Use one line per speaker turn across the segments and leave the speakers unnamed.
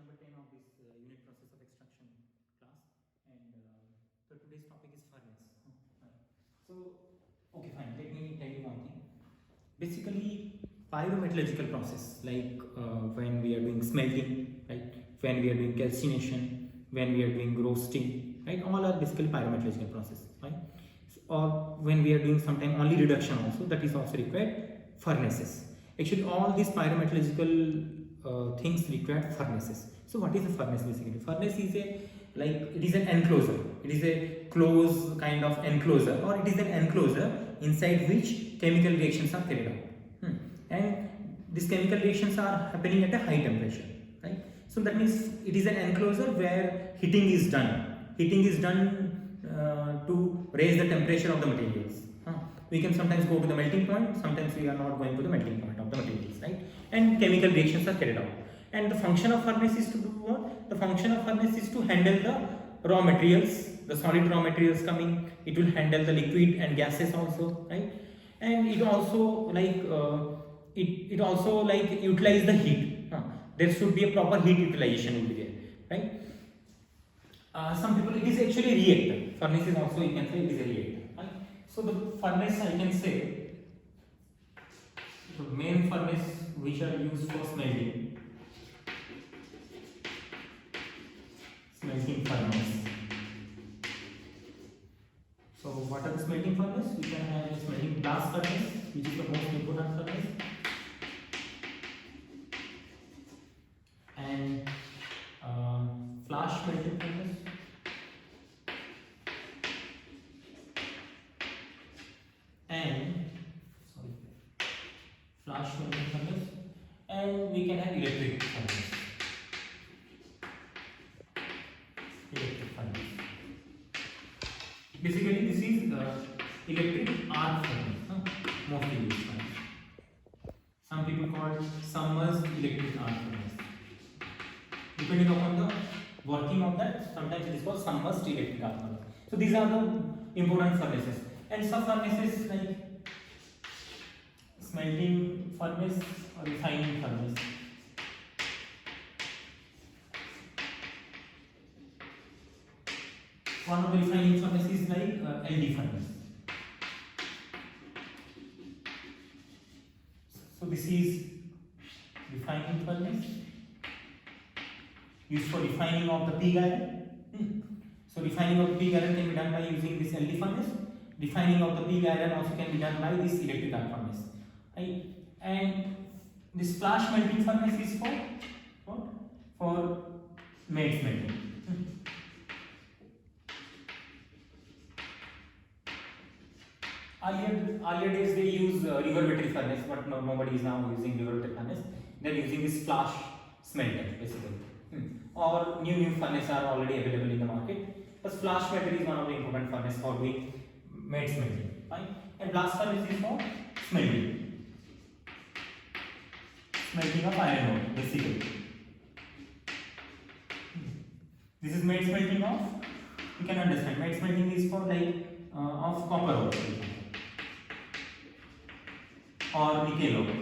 number 10 of this unit process of extraction class, and so today's topic is furnace. So, okay, fine. Let me tell you one thing. Basically, pyrometallurgical process, like when we are doing smelting, right? When we are doing calcination, when we are doing roasting, right? All are basically pyrometallurgical process, right? Or when we are doing sometime only reduction also, that is also required furnaces. Actually, all these pyrometallurgical things require furnaces. So what is a furnace basically? Furnace is it is an enclosure. It is a closed kind of enclosure, or it is an enclosure inside which chemical reactions are carried out. And these chemical reactions are happening at a high temperature, right? So that means it is an enclosure where heating is done. Heating is done to raise the temperature of the materials. We can sometimes go to the melting point, sometimes we are not going to the melting point of the materials, right? And chemical reactions are carried out. And the function of furnace is to do what? The function of furnace is to handle the raw materials, the solid raw materials coming. It will handle the liquid and gases also, right? And it also it also utilize the heat. There should be a proper heat utilization will be there, right? Some people, it is actually a reactor. Furnace is also, you can say, it is a reactor, right? So the furnace, I can say, the main furnace which are used for smelting furnace. So what are the smelting furnace? We can have a smelting blast furnace, which is the most important furnace, and flash melting furnace, and we can have electric furnace. Basically, this is electric arc furnace, mostly used furnace. Some people call it submerged electric arc furnace. Depending upon the working of that, sometimes it is called submerged electric arc furnace. So these are the important furnaces, and some furnaces like smelting furnace or refining furnace. One of the refining furnace is like LD furnace. So this is refining furnace used for refining of the pig iron. So refining of the pig iron can be done by using this LD furnace. Refining of the pig iron also can be done by this electric arc furnace. Right? And this flash melting furnace is for what? For matte smelting. Earlier days they use reverbatory furnace, but nobody is now using reverbatory furnace. They are using this flash smelter basically. Or new furnace are already available in the market. But flash smelter is one of the important furnace for doing matte smelting. Right? And blast furnace is for smelting. Smelting of iron ore basically. This is matte smelting of, you can understand, matte smelting is for of copper ore or nickel ore,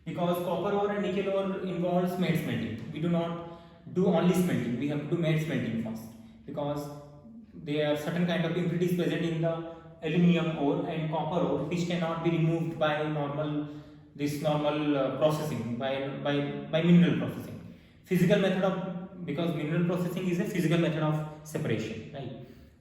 because copper ore and nickel ore involves matte smelting. We do not do only smelting, we have to do matte smelting first, because there are certain kind of impurities present in the aluminum ore and copper ore which cannot be removed by normal processing, by mineral processing. Physical method of, because mineral processing is a physical method of separation, right?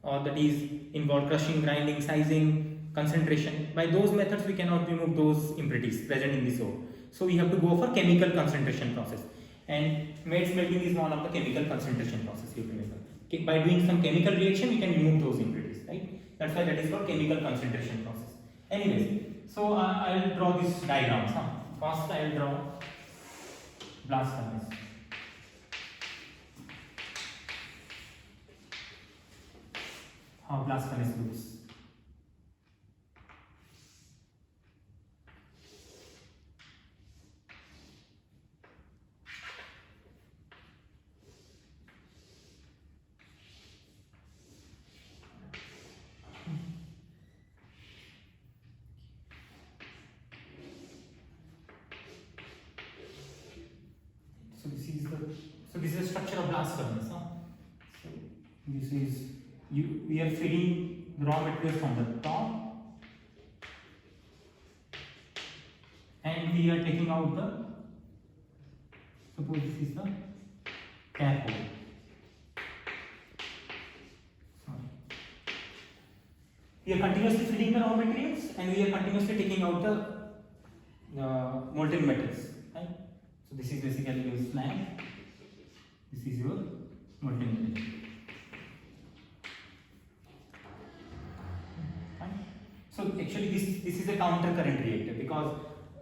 Or that is involve crushing, grinding, sizing, concentration. By those methods we cannot remove those impurities present in this ore. So we have to go for chemical concentration process, and matte smelting is one of the chemical concentration process you remember. By doing some chemical reaction we can remove those impurities, right? That's why that is called chemical concentration process. Anyways, so I will draw these diagrams. First I will draw blast furnace. How blast furnace looks. So this is the structure of blast furnace. Huh? So this is we are feeding the raw material from the top, and we are taking out the, suppose this is the cap hole. We are continuously feeding the raw materials, and we are continuously taking out the molten metals. Right? So this is basically your slag. This is your molten metal. Right? So actually this is a counter current reactor, because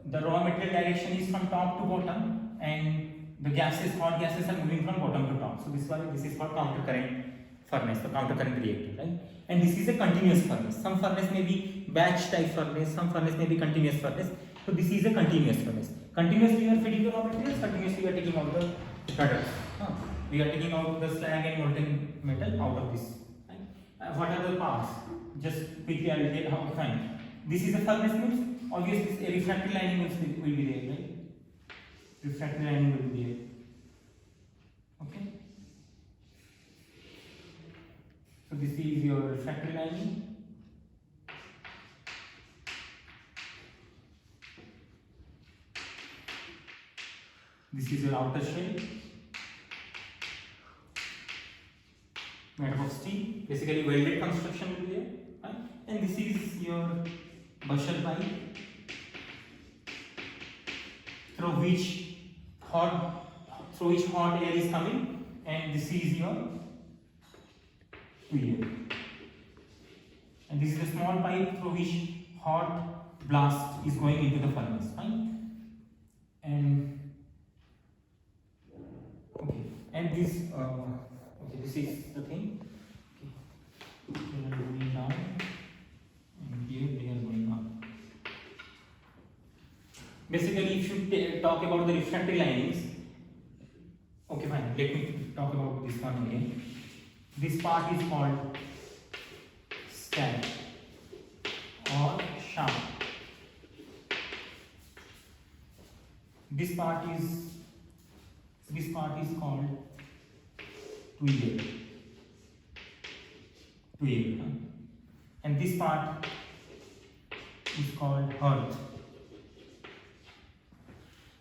the raw material direction is from top to bottom, and the gases, hot gases, are moving from bottom to top. So this is why this is called counter current furnace, the counter current reactor, right? And this is a continuous furnace. Some furnace may be batch type furnace, some furnace may be continuous furnace. So this is a continuous furnace. Continuously we are feeding the raw materials, continuously we are taking out the products. We are taking out the slag and molten metal out of this. Right? What are the parts? Just quickly I will tell how to find. This is a furnace means obviously a refractory lining will be there, right? Refractory lining will be there. Okay. So this is your refractory lining. This is your outer shell, made up of steel. Basically, welded construction will be there, right? And this is your Bushell pipe, through which hot air is coming, and this is your weir. And this is a small pipe through which hot blast is going into the furnace, right? And okay, and this this is the thing. Okay, they are going down, and here they are going up. Basically, if you talk about the refractory linings, okay, fine. Let me talk about this one again. This part is called stack or shaft. This part is called tuile. And this part is called hearth.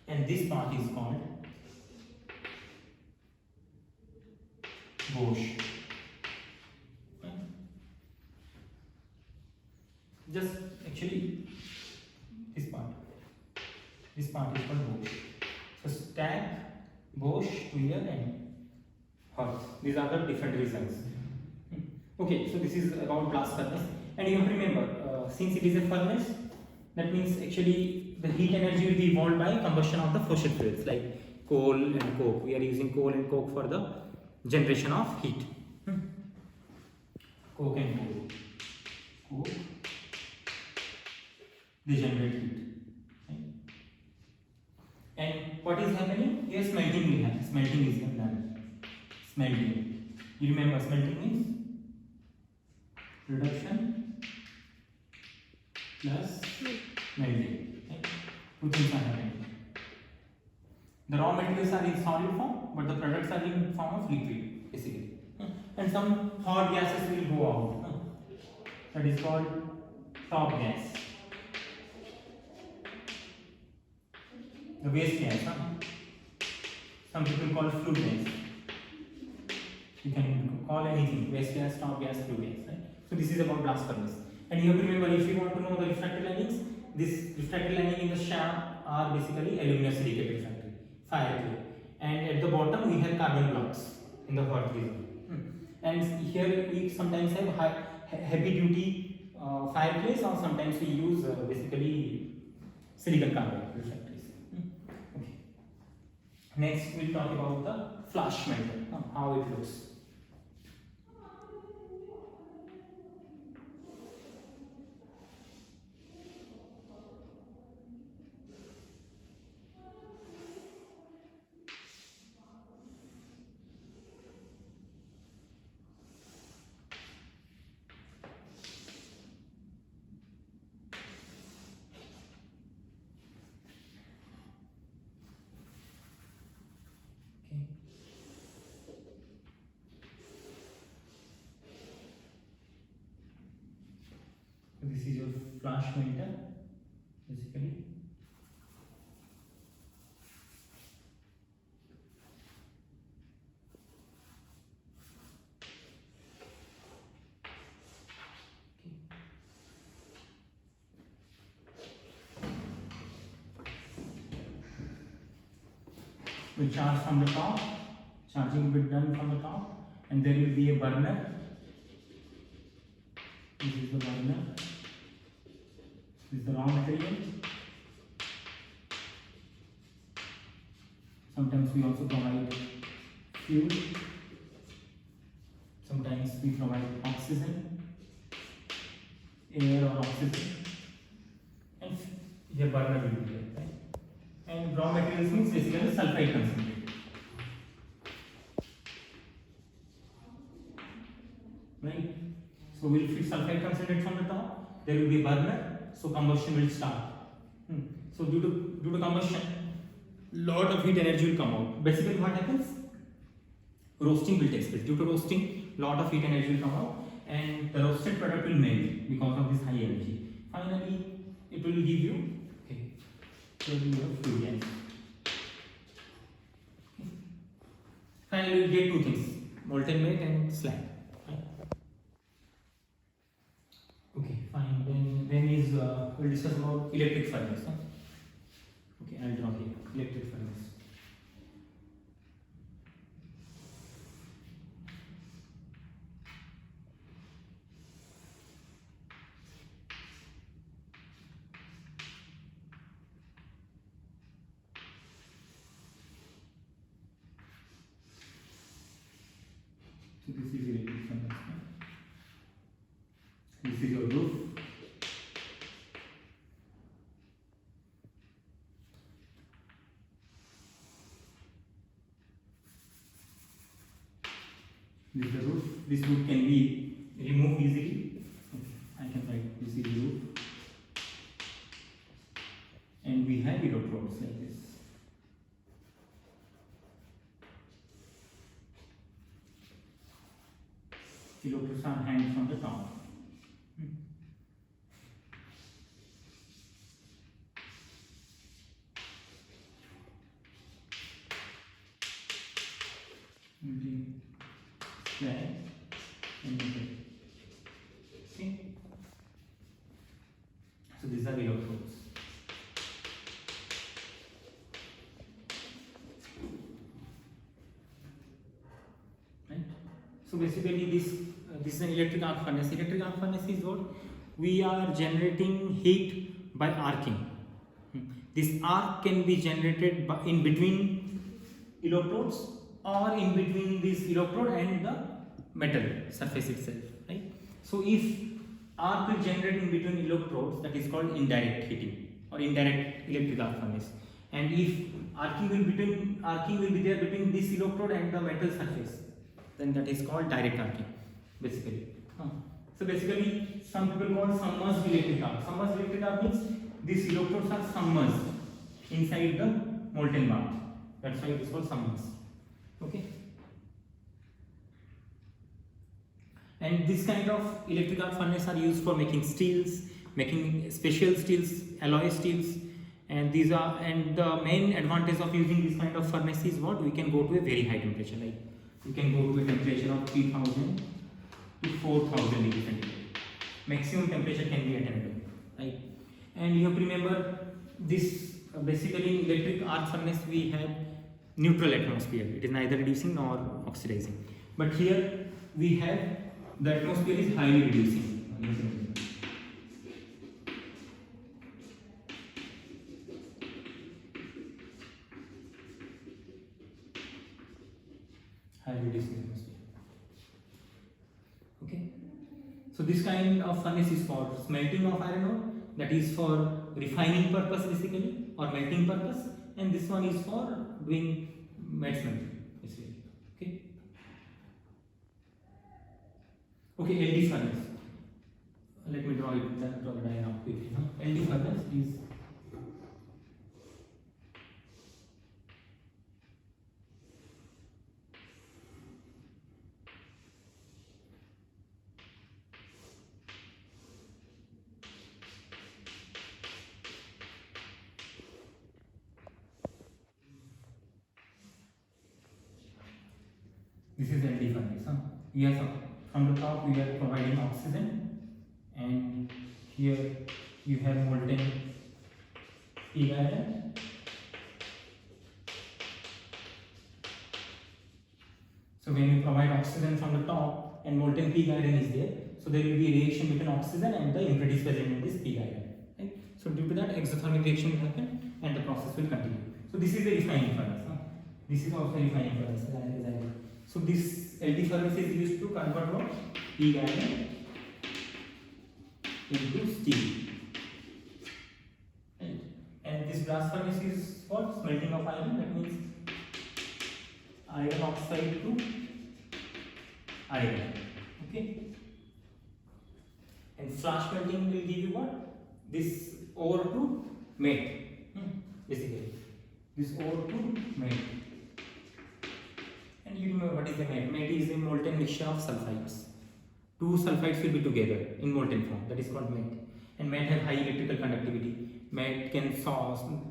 And this part is called bosch. Just actually this part is called bosch. So stack, bosch, tuile, and hearth. These are the different results. Okay, so this is about blast furnace, and you have to remember, since it is a furnace, that means actually the heat energy will be evolved by combustion of the fossil fuels like coal and coke. We are using coal and coke for the generation of heat. Coke and coal. Coke, they generate heat. Right? And what is happening? Here smelting will happen. Smelting is done. Smelting. You remember smelting means reduction plus melting. Right? Two things are happening. The raw materials are in solid form, but the products are in form of liquid, basically. And some hot gases will go out. That is called top gas. The waste gas. Some people call flue gas. You can call anything: waste gas, top gas, flue gas. Right? So this is about blast furnace. And you have to remember, if you want to know the refractory linings, this refractory lining in the shaft are basically aluminosilicate refractory, fire clay. And at the bottom we have carbon blocks in the hot region. And here we sometimes have heavy duty fire clays, or sometimes we use basically silicon carbide refractories. Okay. Next we'll talk about the flash melter, how it looks. will charge from the top, charging will be done from the top, and there will be a burner. This is the burner. This is the raw material. Sometimes we also provide fuel. Sometimes we provide oxygen, air or oxygen, and here burner will be there, right? And raw materials means basically sulfide concentrate, right? So we'll fix sulfide concentrate from the top. There will be a burner, so combustion will start. So due to combustion, lot of heat energy will come out. Basically, what happens? Roasting will take place. Due to roasting, lot of heat energy will come out, and the roasted product will melt because of this high energy. Finally, it will give you fuel gas. Finally, we will get two things: molten matte and slag. Okay, fine. Then we'll discuss about electric furnace. Okay, I'll draw here electric furnace. So this is electric furnace. This is your roof. This is the roof. This roof can be removed easily. Okay, I can write this is the roof. And we have electrodes like this. Electrodes are hanged from the top. Slag and nickel. Okay. So these are electrodes. Right. So basically, this is an electric arc furnace. Electric arc furnace is what we are generating heat by arcing. This arc can be generated by in between electrodes, or in between this electrode and the metal surface itself, right? So if arc will generate in between electrodes, that is called indirect heating or indirect electric arc furnace. And if arcing will be there between this electrode and the metal surface, then that is called direct arcing, basically. So basically, some people call submerged electric arc. Submerged electric arc means these electrodes are submerged inside the molten bath. That's why it is called submerged. Okay. And this kind of electric arc furnace are used for making steels, making special steels, alloy steels, and the main advantage of using this kind of furnace is what we can go to a very high temperature. Like we can go to a temperature of 3000 to 4000 degrees centigrade. Maximum temperature can be attainable, right? And you have to remember this. Basically, in electric arc furnace we have neutral atmosphere. It is neither reducing nor oxidizing. But here we have the atmosphere is highly reducing. Highly reducing atmosphere. Okay. So this kind of furnace is for smelting of iron ore, that is for refining purpose basically, or melting purpose, and this one is for doing matte smelting basically. Okay. Okay, LD furnace. Let me draw the diagram quickly. LD furnace is LD furnace. Yes, from the top we are providing oxygen, and here you have molten pig iron, So when you provide oxygen from the top and molten pig iron is there, so there will be a reaction between oxygen and the impurities present in this pig iron. Right? So due to that, exothermic reaction will happen and the process will continue. So this is the refining furnace. This is also refining furnace. So this LD furnace is used to convert what? Pig iron into steel. Right? And this blast furnace is what? Smelting of iron. That means iron oxide to iron. Okay. And flash melting will give you what? This ore to matte. Basically, this ore to matte. And you remember what is the matte? Matte is a molten mixture of sulfides. Two sulfides will be together in molten form. That is called matte. And matte have high electrical conductivity. Matte can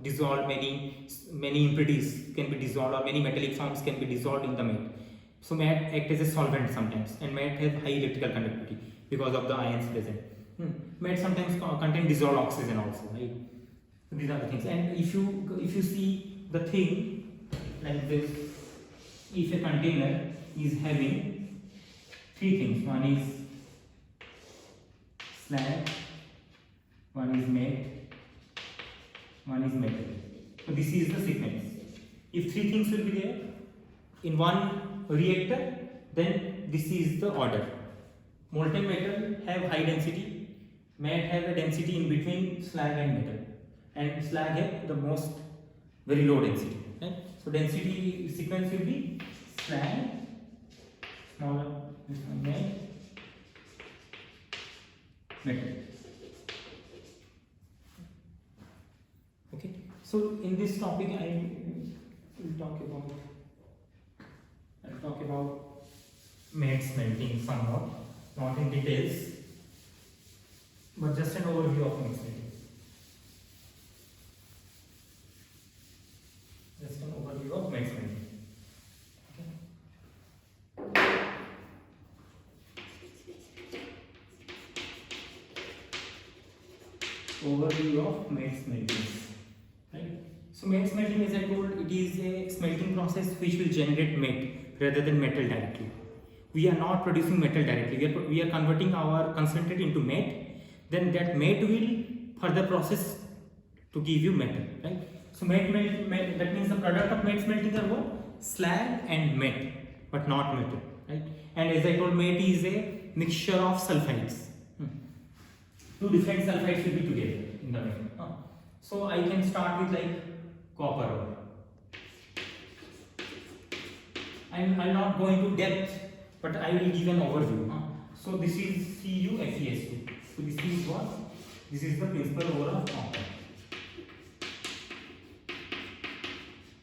dissolve many impurities can be dissolved, or many metallic forms can be dissolved in the matte. So matte act as a solvent sometimes, and matte have high electrical conductivity because of the ions present. Matte sometimes contain dissolved oxygen also, right? So these are the things. And if you see the thing like this, if a container is having three things, one is slag, one is matte, one is metal. So this is the sequence. If three things will be there in one reactor, then this is the order. Molten metal have high density, matte have a density in between slag and metal, and slag have the most very low density. Right? So density sequence will be slag, smaller, this one, matte, metal. Okay. So in this topic, I'll talk about matte smelting somewhat, not in details, but just an overview of matte smelting. Just an overview of matte smelting. Okay. Overview of matte smelting. Right? So matte smelting, as I told, it is a smelting process which will generate matte rather than metal directly. We are not producing metal directly. We are converting our concentrate into matte. Then that matte will further process to give you metal. Right? So matte, that means the product of matte smelting are what? Slag and matte, but not metal. Right? And as I told, matte is a mixture of sulfides. Two different sulfides will be together in the matte. So I can start with like copper ore. I'm not going to depth, but I will give an overview. So this is CuFeS2. So this is what? This is the principal ore of copper.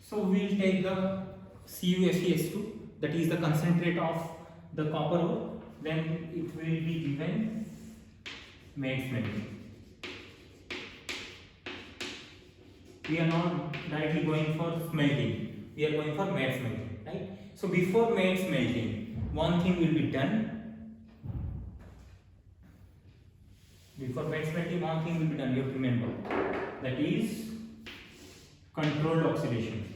So we will take the CuFeS2, that is the concentrate of the copper ore. Then it will be given matte smelting. We are not directly going for smelting. We are going for matte smelting, right? So before matte smelting, one thing will be done. Before matte smelting, one thing will be done. You have to remember. That is controlled oxidation.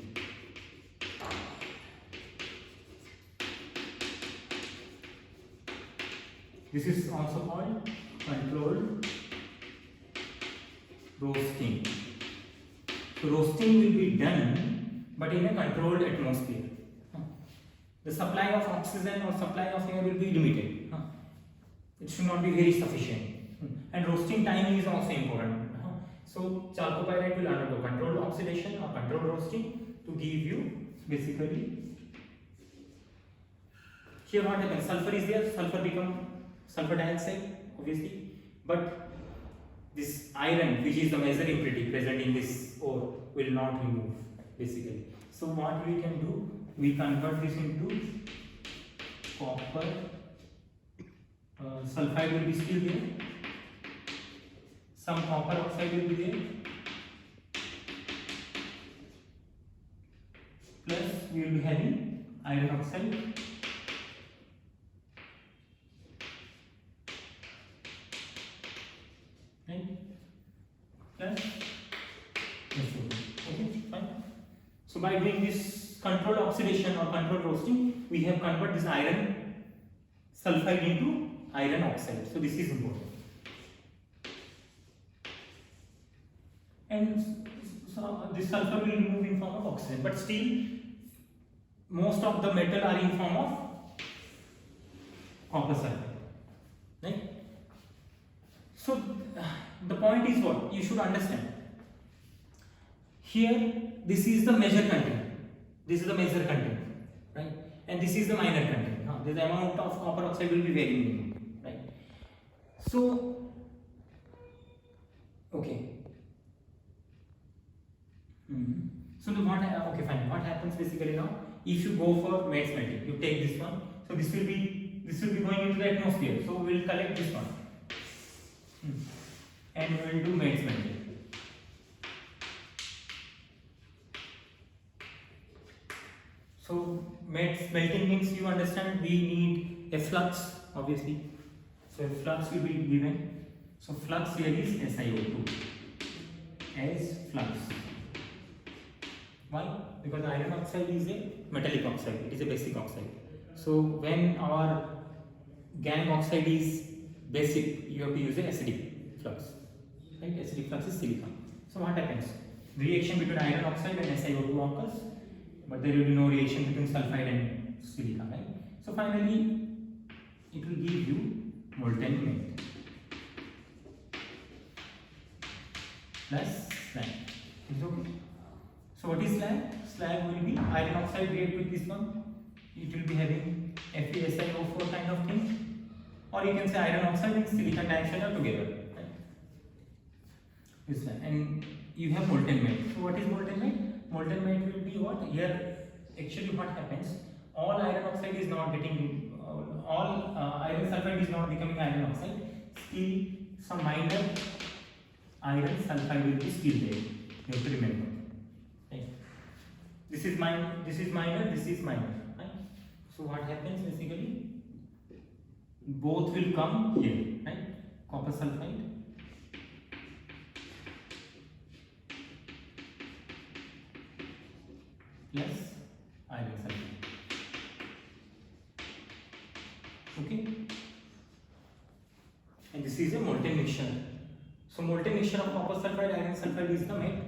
This is also called controlled roasting. So roasting will be done, but in a controlled atmosphere. The supply of oxygen or supply of air will be limited. It should not be very sufficient. And roasting time is also important. So chalcopyrite will undergo controlled oxidation or controlled roasting to give you basically. Here what happens? Sulfur is there. Sulfur become sulfur dioxide, obviously. But this iron, which is the major impurity present in this ore, will not remove basically. So what we can do, we convert this into copper. Sulfide will be still there. Some copper oxide will be there. Plus we will be having iron oxide. Right? Plus okay, fine. So by doing this controlled oxidation or controlled roasting, we have converted this iron sulfide into iron oxide. So this is important. And so this sulfur will move in form of oxygen, but still most of the metal are in form of copper sulfide, right? So the point is what you should understand. Here this is the major content, this is the major content, right? And this is the minor content. The amount of copper oxide will be very minimal, right? So okay. So what happens basically now? If you go for matte smelting, you take this one. So this will be going into the atmosphere. So we will collect this one, and we will do matte smelting. So matte smelting means, you understand, we need a flux, obviously. So a flux will be given. So flux here is SiO2 as flux. Why? Because iron oxide is a metallic oxide, it is a basic oxide. So when our gangue oxide is basic, you have to use a acidic flux, right? Acidic flux is silicon. So what happens? Reaction between iron oxide and SiO2 occurs, but there will be no reaction between sulfide and silicon, right? So finally, it will give you molten matte plus slag. Is it okay? So what is slag? Slag will be iron oxide react with this one. It will be having FeSiO4 kind of thing, or you can say iron oxide and silicon dioxide are together, right? This slag. And you have molten matte. So what is molten matte? Molten matte will be what? Here actually what happens? All iron oxide is not getting, all iron sulfide is not becoming iron oxide. Still some minor iron sulfide will be still there. You have to remember. This is minor, this is minor, right? So what happens basically? Both will come here, right? Copper sulfide plus iron sulfide. Okay? And this is a molten mixture. So molten mixture of copper sulfide, iron sulfide is the matte,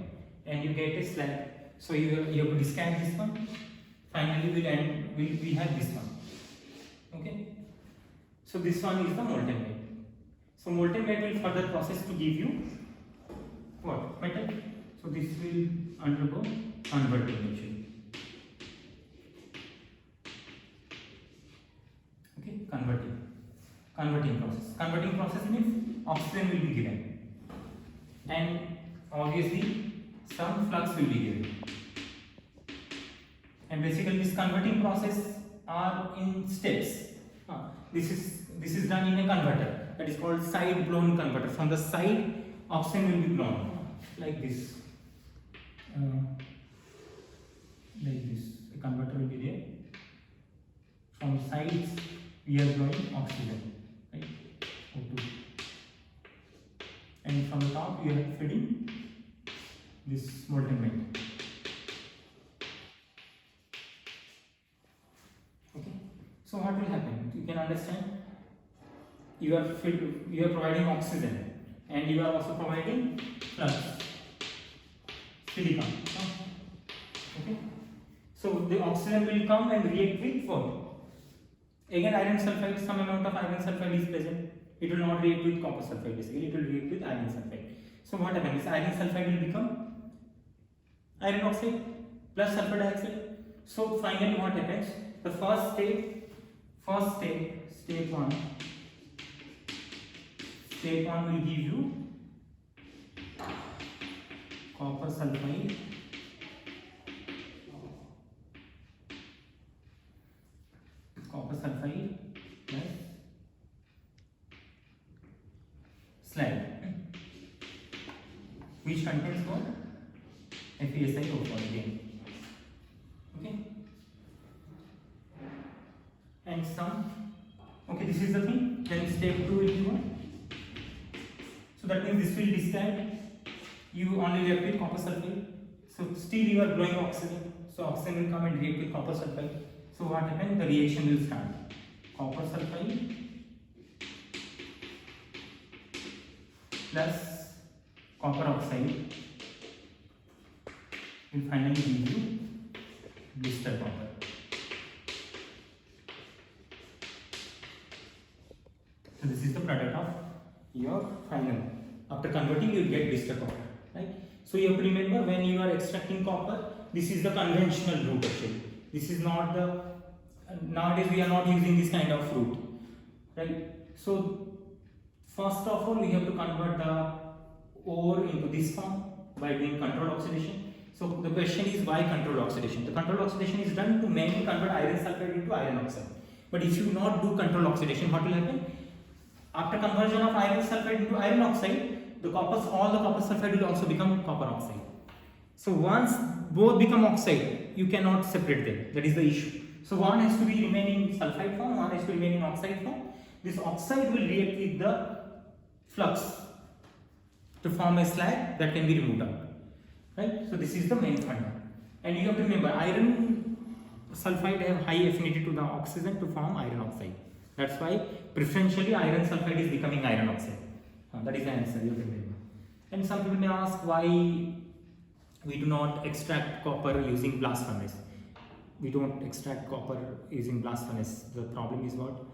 and you get a slag. So you have to discard this one. Finally, we have this one. Okay. So this one is the molten matte. So molten matte will further process to give you what? Metal. So this will undergo converting actually. Okay, converting process. Converting process means oxygen will be given, and obviously some flux will be given. And basically this converting process are in steps. This is done in a converter that is called side blown converter. From the side, oxygen will be blown like this. Like this, a converter will be there. From sides, we are blowing oxygen, right? O2. And from the top, we are feeding this molten matte. Okay. So what will happen? You can understand. You are providing oxygen, and you are also providing flux, silicon. Okay. So the oxygen will come and react with what? Again, iron sulfide. Some amount of iron sulfide is present. It will not react with copper sulfide. Basically, it will react with iron sulfide. So what happens? Iron sulfide will become iron oxide plus sulfur dioxide. So finally, what happens? The first step one will give you copper sulfide plus slag, which contains what? FeSiO4 again. Okay. And some. Okay, this is the thing. Then step 2 will be what? So that means this will discard. You only left with copper sulfide. So So still you are blowing oxygen. So oxygen will come and react with copper sulfide. So what happens? The reaction will start. Copper sulfide plus copper oxide will finally give you blister copper. So this is the product of your final. After converting, you get blister copper, right? So you have to remember, when you are extracting copper, this is the conventional route actually. This is not the, nowadays we are not using this kind of route, right? So first of all, we have to convert the ore into this form by doing controlled oxidation. So the question is, why controlled oxidation? The controlled oxidation is done to mainly convert iron sulfide into iron oxide. But if you not do controlled oxidation, what will happen? After conversion of iron sulfide into iron oxide, all the copper sulfide will also become copper oxide. So once both become oxide, you cannot separate them. That is the issue. So one has to be remain in sulfide form, one has to remain in oxide form. This oxide will react with the flux to form a slag that can be removed out. Right? So this is the main formula. And you have to remember, iron sulfide have high affinity to the oxygen to form iron oxide. That's why preferentially iron sulfide is becoming iron oxide. That is the answer, you have to remember. And some people may ask why we do not extract copper using blast furnace. We don't extract copper using blast furnace. The problem is what?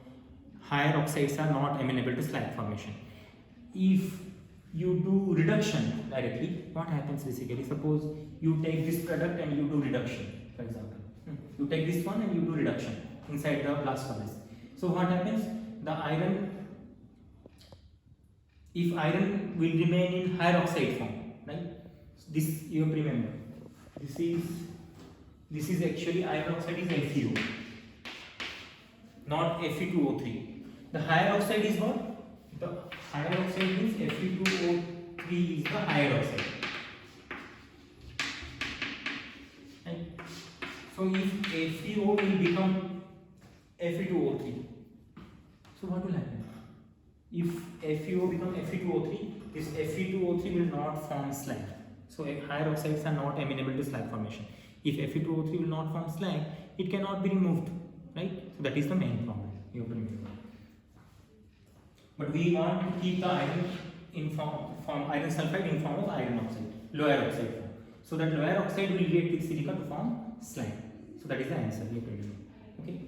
Higher oxides are not amenable to slag formation. If you do reduction directly, what happens basically? Suppose you take this product and you do reduction, for example. You take this one and you do reduction inside the blast furnace. So what happens? The iron, if iron will remain in higher oxide form, right? This you have to remember. This is actually iron oxide is FeO, not Fe2O3. The higher oxide is what? The higher oxide means Fe2O3 is the higher oxide. Right? So if FeO will become Fe2O3, so what will happen? If FeO become Fe2O3, this Fe2O3 will not form slag. So higher oxides are not amenable to slag formation. If Fe2O3 will not form slag, it cannot be removed, right? So that is the main problem you have to remember. But we want to keep the iron in form iron sulfide in form of iron oxide, lower oxide form. So that lower oxide will react with silica to form slag. So that is the answer you have to remember. Okay.